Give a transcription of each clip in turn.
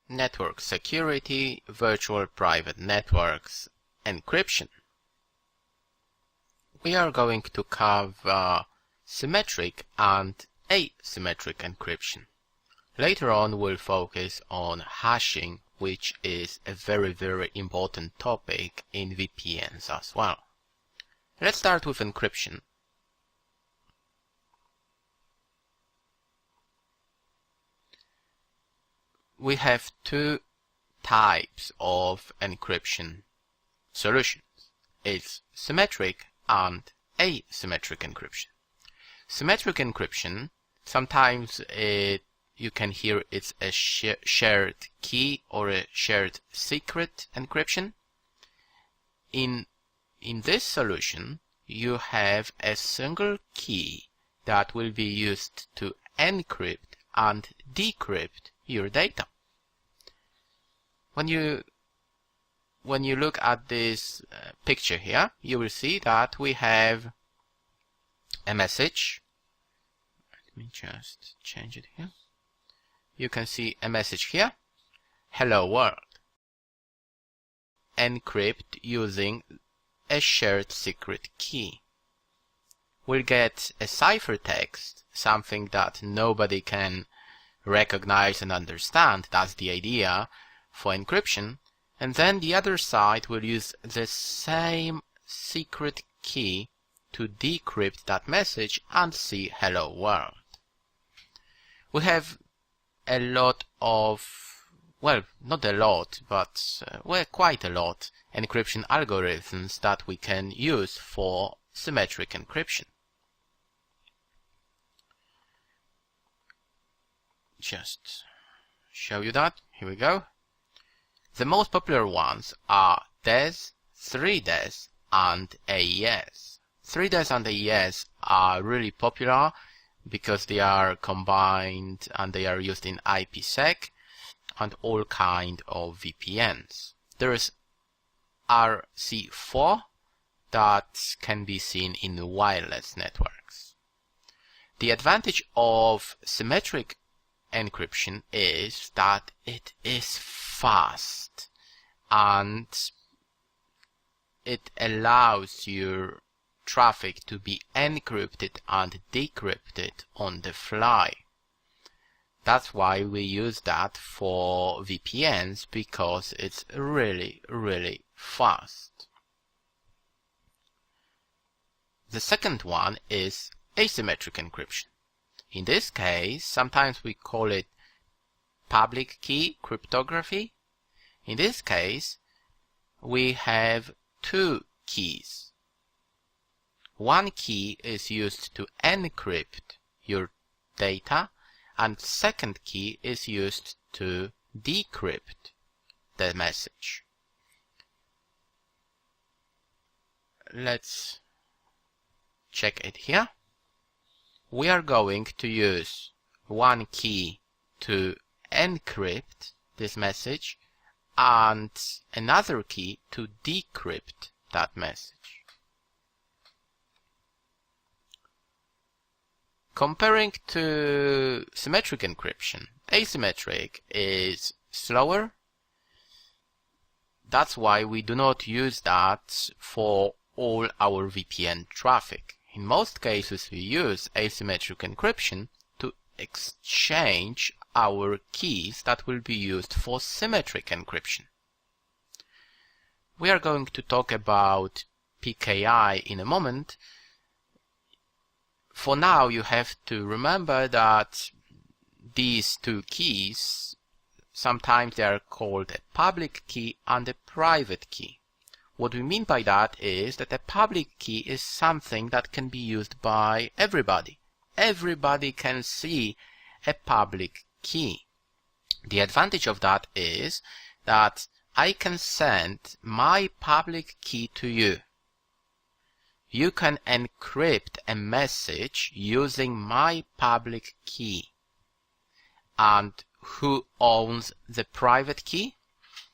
network security, virtual private networks, encryption. We are going to cover symmetric and asymmetric encryption. Later on we'll focus on hashing, which is a very important topic in VPNs as well. Let's start with encryption. We have two types of encryption solutions. It's symmetric and asymmetric encryption. Symmetric encryption, sometimes you can hear it's a shared key or a shared secret encryption. In this solution, you have a single key that will be used to encrypt and decrypt your data. When you look at this picture here, you will see that we have a message. Let me just change it here. You can see a message here. Hello world. Encrypt using a shared secret key. We'll get a ciphertext, something that nobody can recognize and understand. That's the idea for encryption. And then the other side will use the same secret key to decrypt that message and see hello world. We have a lot of, well, not a lot, but quite a lot encryption algorithms that we can use for symmetric encryption. Just show you that. Here we go. The most popular ones are DES, 3DES, and AES. 3DES and AES are really popular because they are combined and they are used in IPsec and all kind of VPNs. There is RC4 that can be seen in wireless networks. The advantage of symmetric encryption is that it is fast and it allows your traffic to be encrypted and decrypted on the fly. That's why we use that for VPNs, because it's really fast. The second one is asymmetric encryption. In this case, sometimes we call it public key cryptography. In this case, we have two keys. One key is used to encrypt your data, and second key is used to decrypt the message. Let's check it here. We are going to use one key to encrypt this message and another key to decrypt that message. Comparing to symmetric encryption, asymmetric is slower. That's why we do not use that for all our VPN traffic. In most cases, we use asymmetric encryption to exchange our keys that will be used for symmetric encryption. We are going to talk about PKI in a moment. For now, you have to remember that these two keys, sometimes they are called a public key and a private key. What we mean by that is that a public key is something that can be used by everybody. Everybody can see a public key. The advantage of that is that I can send my public key to you. You can encrypt a message using my public key. And who owns the private key?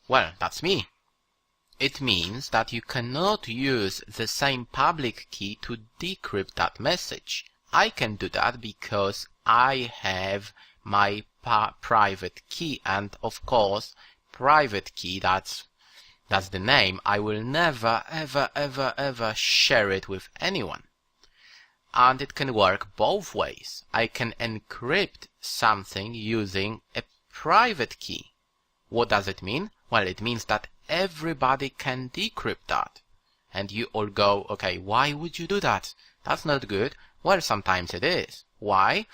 Well, that's me. It means that you cannot use the same public key to decrypt that message. I can do that because I have my private key, and of course private key, that's the name. I will never ever share it with anyone. And it can work both ways. I can encrypt something using a private key. What does it mean? Well, it means that everybody can decrypt that. And you all go, okay, why would you do that? That's not good. Well, sometimes it is. Why?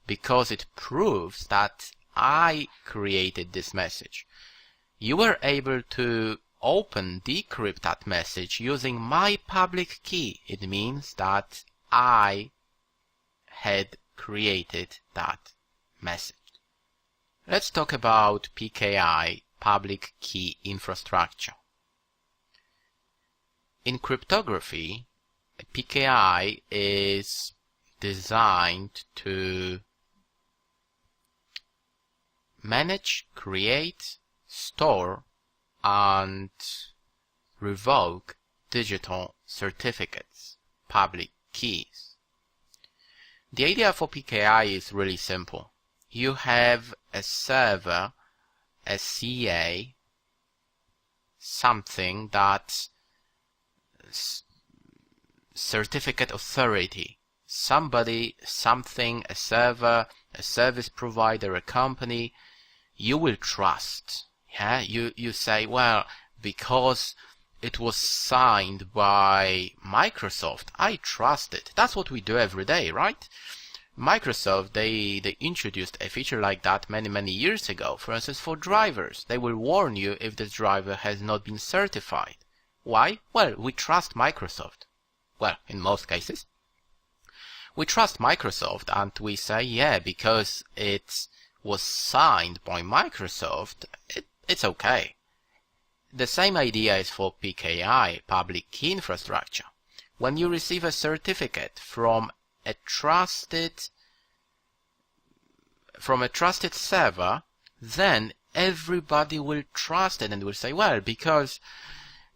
Because it proves that I created this message. You were able to decrypt that message using my public key. It means that I had created that message. Let's talk about PKI, public key infrastructure. In cryptography, PKI is designed to manage, create, store, and revoke digital certificates, public keys. The idea for PKI is really simple. You have a server, a CA, something that certificate authority, somebody, something, a server, a service provider, a company, you will trust. Yeah, you say, well, because it was signed by Microsoft, I trust it. That's what we do every day, right? Microsoft, they introduced a feature like that many years ago. For instance, for drivers, they will warn you if this driver has not been certified. Why? Well, we trust Microsoft. Well, in most cases. We trust Microsoft and we say, yeah, because it was signed by Microsoft, it's okay. The same idea is for PKI, public key infrastructure. When you receive a certificate from a trusted server, then everybody will trust it and will say, well, because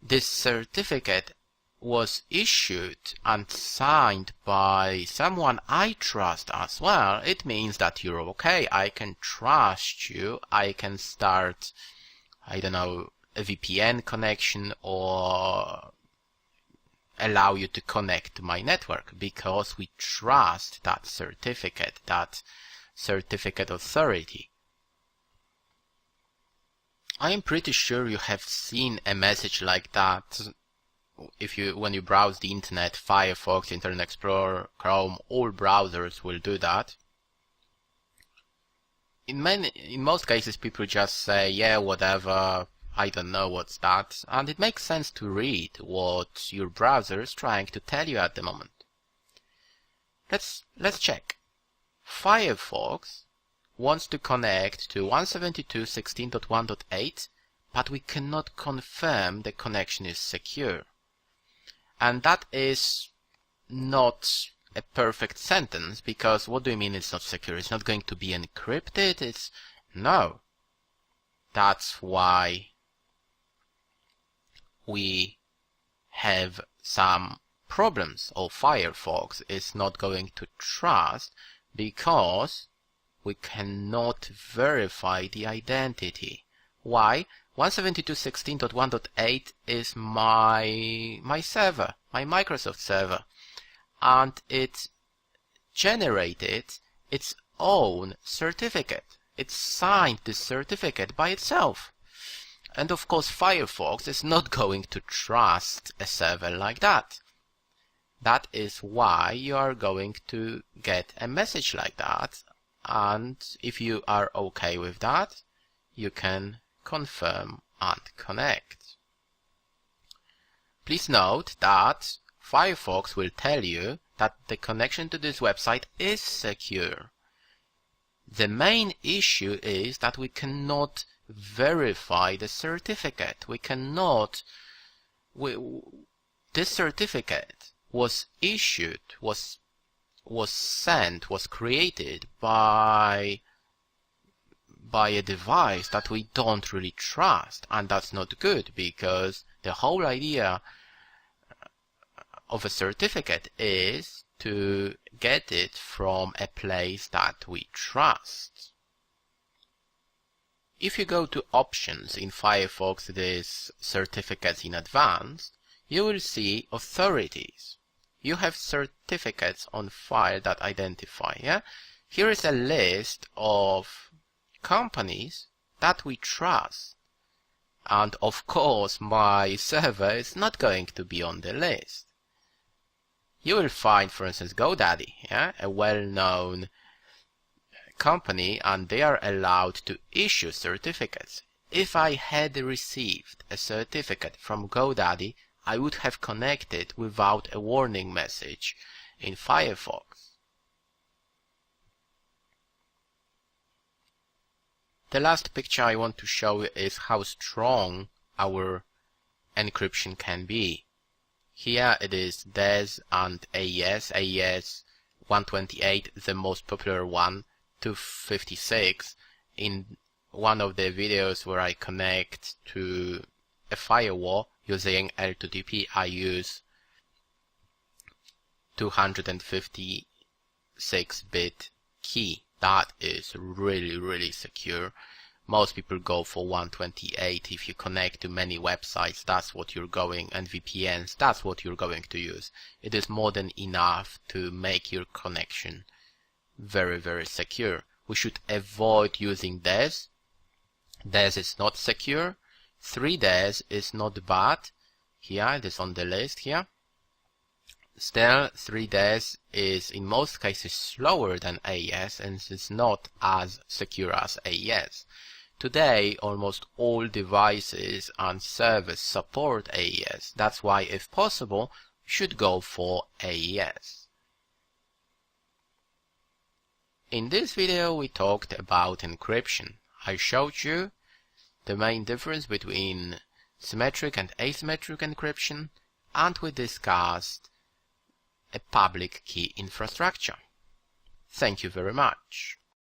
this certificate was issued and signed by someone I trust as well, it means that you're okay. I can trust you. I can start, I don't know, a VPN connection or allow you to connect to my network because we trust that certificate authority. I am pretty sure you have seen a message like that when you browse the internet, Firefox, Internet Explorer, Chrome, all browsers will do that. In most cases people just say, yeah, whatever, I don't know what's that, and it makes sense to read what your browser is trying to tell you at the moment. Let's check. Firefox wants to connect to 172.16.1.8, but we cannot confirm the connection is secure. And that is not a perfect sentence, because what do you mean it's not secure? It's not going to be encrypted? No. That's why we have some problems, or Firefox is not going to trust, because we cannot verify the identity. Why? 172.16.1.8 is my server, my Microsoft server, and it generated its own certificate. It signed this certificate by itself. And of course Firefox is not going to trust a server like that. That is why you are going to get a message like that, and if you are okay with that, you can confirm and connect. Please note that Firefox will tell you that the connection to this website is secure. The main issue is that we cannot verify the certificate. This certificate was issued, was created by a device that we don't really trust, and that's not good, because the whole idea of a certificate is to get it from a place that we trust. If you go to Options in Firefox, this Certificates in Advanced, you will see Authorities. You have certificates on file that identify. Yeah? Here is a list of companies that we trust. And of course, my server is not going to be on the list. You will find, for instance, GoDaddy, yeah? A well-known company, and they are allowed to issue certificates. If I had received a certificate from GoDaddy, I would have connected without a warning message in Firefox. The last picture I want to show is how strong our encryption can be. Here it is DES and AES. AES 128, the most popular one, 256. In one of the videos where I connect to a firewall using L2TP, I use 256-bit key. That is really secure. Most people go for 128. If you connect to many websites, that's what you're going, and VPNs, that's what you're going to use. It is more than enough to make your connection very secure. We should avoid using DES. DES is not secure. 3DES is not bad. Here, it is on the list here. Still, 3DES is in most cases slower than AES and is not as secure as AES. Today, almost all devices and servers support AES. That's why, if possible, you should go for AES. In this video, we talked about encryption. I showed you the main difference between symmetric and asymmetric encryption, and we discussed a public key infrastructure. Thank you very much.